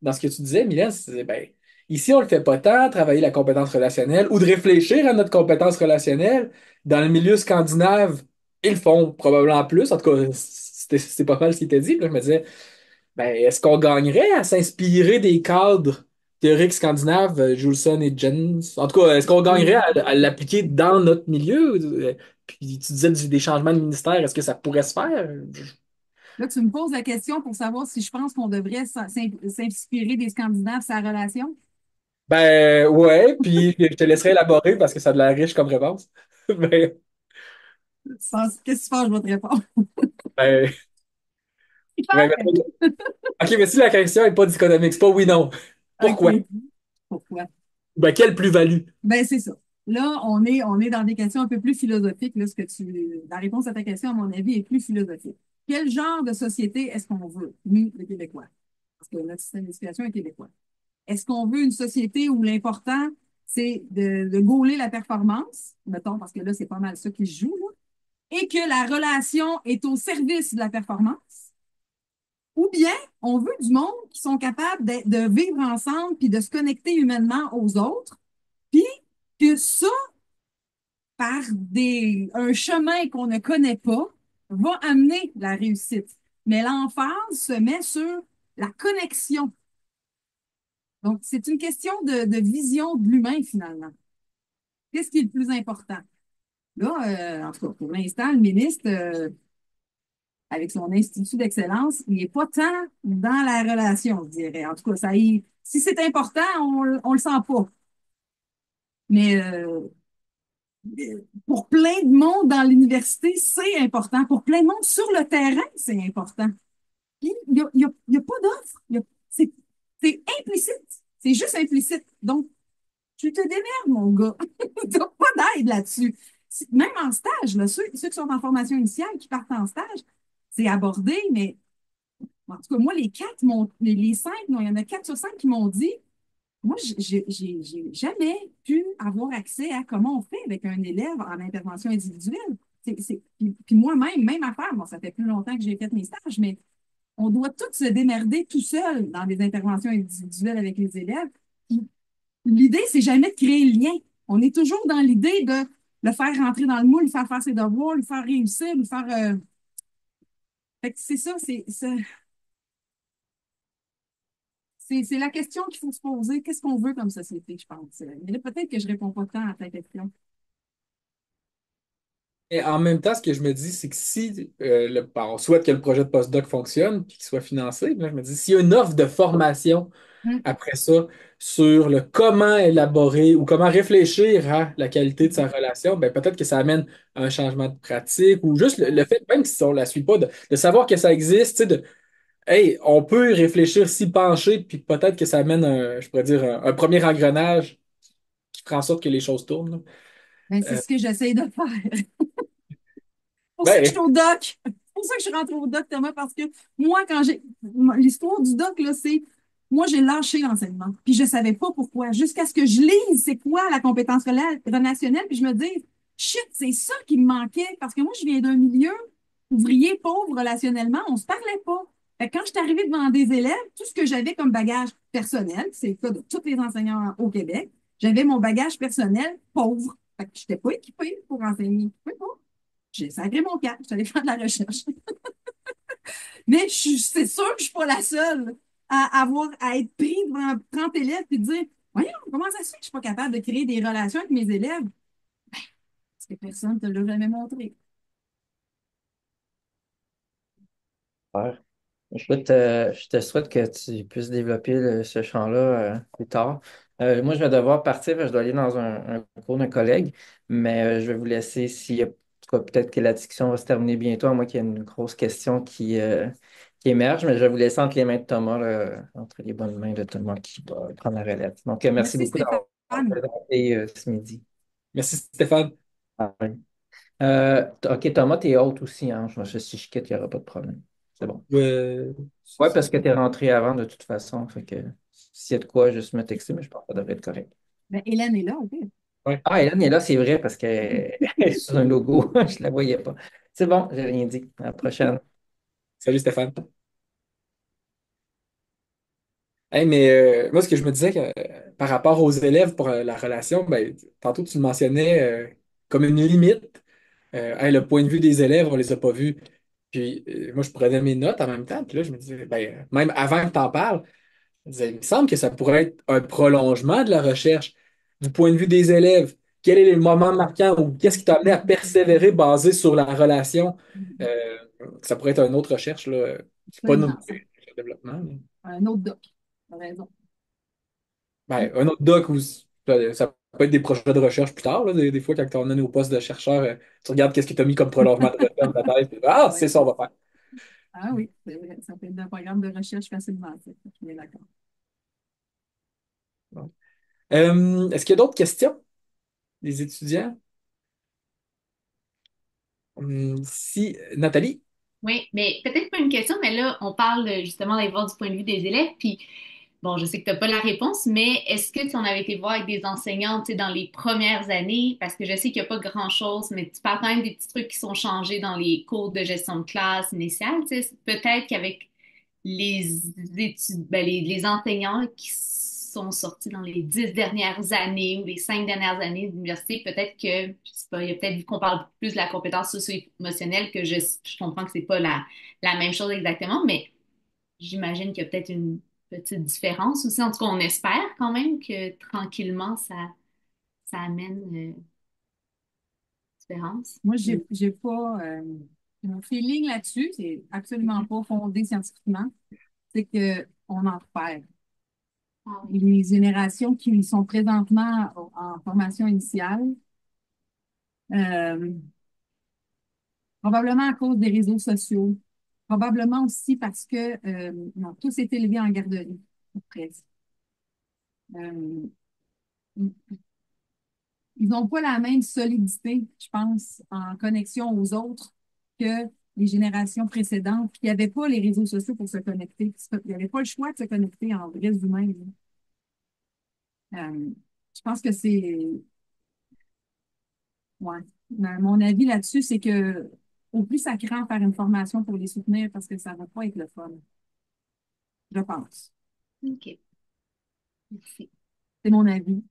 dans ce que tu disais, Mylène, c'est ben, ici, on le fait pas tant, travailler la compétence relationnelle ou de réfléchir à notre compétence relationnelle. Dans le milieu scandinave, ils le font probablement plus. En tout cas, c'est pas mal ce qui était dit. Puis là, je me disais, ben, est-ce qu'on gagnerait à s'inspirer des cadres théoriques scandinaves, Juleson et Jens? En tout cas, est-ce qu'on gagnerait à l'appliquer dans notre milieu? Puis tu disais des changements de ministère, est-ce que ça pourrait se faire? Là, tu me poses la question pour savoir si je pense qu'on devrait s'inspirer des Scandinaves, sa relation. Ben ouais, puis je te laisserai élaborer parce que ça a de l'air riche comme réponse. Ben, Qu'est-ce que tu penses, je vais te répondre. ben, ben, ok, mais si la question n'est pas dichotomique, c'est pas oui-non. Pourquoi? OK. Pourquoi? Ben, quelle plus-value? Ben, c'est ça. Là, on est dans des questions un peu plus philosophiques. Là, la réponse à ta question, à mon avis, est plus philosophique. Quel genre de société est-ce qu'on veut, nous, les Québécois? Parce que notre système d'éducation est québécois. Est-ce qu'on veut une société où l'important, c'est de gauler la performance, mettons, parce que là, c'est pas mal ça qui se joue, là, et que la relation est au service de la performance? Ou bien on veut du monde qui sont capables de vivre ensemble puis de se connecter humainement aux autres, puis que ça, par un chemin qu'on ne connaît pas, va amener la réussite. Mais l'emphase se met sur la connexion. Donc, c'est une question de vision de l'humain, finalement. Qu'est-ce qui est le plus important? Là, en tout cas, pour l'instant, le ministre, avec son institut d'excellence, il n'est pas tant dans la relation, je dirais. En tout cas, si c'est important, on le sent pas. Mais pour plein de monde dans l'université, c'est important. Pour plein de monde sur le terrain, c'est important. Puis, il y a pas d'offre. C'est implicite. C'est juste implicite. Donc, tu te démerdes, mon gars. Tu n'as pas d'aide là-dessus. Même en stage, là, ceux qui sont en formation initiale, qui partent en stage, c'est abordé, mais en tout cas, moi, les cinq, non, il y en a 4 sur 5 qui m'ont dit, moi, j'ai jamais pu avoir accès à comment on fait avec un élève en intervention individuelle. Puis moi-même, même affaire, bon, ça fait plus longtemps que j'ai fait mes stages, mais on doit tous se démerder tout seul dans des interventions individuelles avec les élèves. Puis l'idée, c'est jamais de créer le lien. On est toujours dans l'idée de le faire rentrer dans le moule, lui faire faire ses devoirs, lui faire réussir, lui faire. Fait que c'est ça, c'est la question qu'il faut se poser. Qu'est-ce qu'on veut comme société, je pense. Mais là, peut-être que je réponds pas tant à ta question. Et en même temps, ce que je me dis, c'est que si ben, on souhaite que le projet de postdoc fonctionne et qu'il soit financé, là, je me dis, s'il y a une offre de formation Hum, après ça sur le comment élaborer ou comment réfléchir à la qualité de sa relation, ben, peut-être que ça amène un changement de pratique ou juste le fait, même si on ne la suit pas, de savoir que ça existe, tu sais, Hey, on peut y réfléchir, s'y pencher, puis peut-être que ça amène, je pourrais dire, un premier engrenage qui fera en sorte que les choses tournent, là. Ben, c'est Euh, ce que j'essaie de faire. Pour ça que je suis ben, au doc. C'est pour ça que je suis rentrée au doc, Thomas, parce que moi, l'histoire du doc, là, c'est. Moi, j'ai lâché l'enseignement. Puis je savais pas pourquoi. Jusqu'à ce que je lise c'est quoi la compétence relationnelle, puis je me dise, shit, c'est ça qui me manquait. Parce que moi, je viens d'un milieu ouvrier pauvre relationnellement. On se parlait pas. Fait que quand je suis arrivée devant des élèves, tout ce que j'avais comme bagage personnel, c'est le cas de tous les enseignants au Québec, j'avais mon bagage personnel pauvre. Fait que je n'étais pas équipée pour enseigner. Je pouvais pas. J'ai sacré mon camp, je suis allée faire de la recherche. Mais c'est sûr que je suis pas la seule à être pris devant 30 élèves et de dire, voyons, comment ça se fait que je suis pas capable de créer des relations avec mes élèves? Parce que personne ne te l'a jamais montré. Super. Écoute, je te souhaite que tu puisses développer ce champ-là plus tard. Moi, je vais devoir partir, parce que je dois aller dans un cours d'un collègue, mais je vais vous laisser s'il y a, en tout cas, peut-être que la discussion va se terminer bientôt, à moins qu'il y ait une grosse question qui émerge, mais je vais vous laisser entre les mains de Thomas, là, entre les bonnes mains de Thomas qui va prendre la relève. Donc, merci Merci beaucoup d'avoir Stéphane. présenté ce midi. merci Stéphane. Ah, oui. OK, Thomas, t'es haute aussi, hein? Si je quitte, il n'y aura pas de problème. C'est bon. Euh, Ouais, parce que tu es rentré avant de toute façon. Fait que s'il y a de quoi, juste me texter, mais je pense que ça devrait être correct. Ben, Hélène est là, OK. ouais. Ah, Hélène est là, c'est vrai, parce qu'elle est sur un logo. Je la voyais pas. C'est bon, j'ai rien dit. À la prochaine. Salut Stéphane. Hey, mais moi, ce que je me disais que, par rapport aux élèves pour la relation, ben, tantôt tu le mentionnais comme une limite. Hey, le point de vue des élèves, on les a pas vus. Puis moi, je prenais mes notes en même temps. Puis là, je me disais, ben, même avant que tu en parles, je me disais, il me semble que ça pourrait être un prolongement de la recherche du point de vue des élèves. Quel est le moment marquant ou qu'est-ce qui t'a amené à persévérer basé sur la relation? Euh, Ça pourrait être une autre recherche, là. C'est pas Absolument. notre développement. Un autre doc. T'as raison. Ben, un autre doc où ça peut être des projets de recherche plus tard, là, des fois, quand on est au poste de chercheur, tu regardes qu'est-ce que tu as mis comme prolongement de recherche dans ta thèse, puis, ah, Oui. c'est ça, on va faire. Ah oui, c'est vrai. Ça peut être un programme de recherche facilement, ça. Je suis bien d'accord. Bon. Est-ce qu'il y a d'autres questions des étudiants? Si, Nathalie? Oui, mais peut-être pas une question, mais là, on parle justement d'aller voir du point de vue des élèves. Puis, bon, je sais que tu n'as pas la réponse, mais est-ce que tu en avais été voir avec des enseignantes, tu sais, dans les premières années? Parce que je sais qu'il n'y a pas grand-chose, mais tu parles quand même des petits trucs qui sont changés dans les cours de gestion de classe initiale. Tu sais, peut-être qu'avec les études, ben, les enseignants qui sont sortis dans les 10 dernières années ou les 5 dernières années d'université, peut-être que, je sais pas, il y a peut-être vu qu'on parle plus de la compétence socio-émotionnelle que je comprends que c'est pas la même chose exactement, mais j'imagine qu'il y a peut-être une petite différence aussi. En tout cas, on espère quand même que tranquillement, ça amène différence. Moi, j'ai pas. Mon feeling là-dessus, c'est absolument pas fondé scientifiquement. C'est qu'on en perd. Ah oui. Les générations qui sont présentement en formation initiale, euh, probablement à cause des réseaux sociaux, probablement aussi parce que ils ont tous été élevés en garderie, presque. Euh, ils n'ont pas la même solidité, je pense, en connexion aux autres que les générations précédentes. Puis il n'y avait pas les réseaux sociaux pour se connecter. Il n'y avait pas le choix de se connecter en vrais humains. Je pense que c'est. Ouais. Mon avis là-dessus, c'est que au plus ça craint faire une formation pour les soutenir parce que ça ne va pas être le fun, je pense. OK. Merci. C'est mon avis.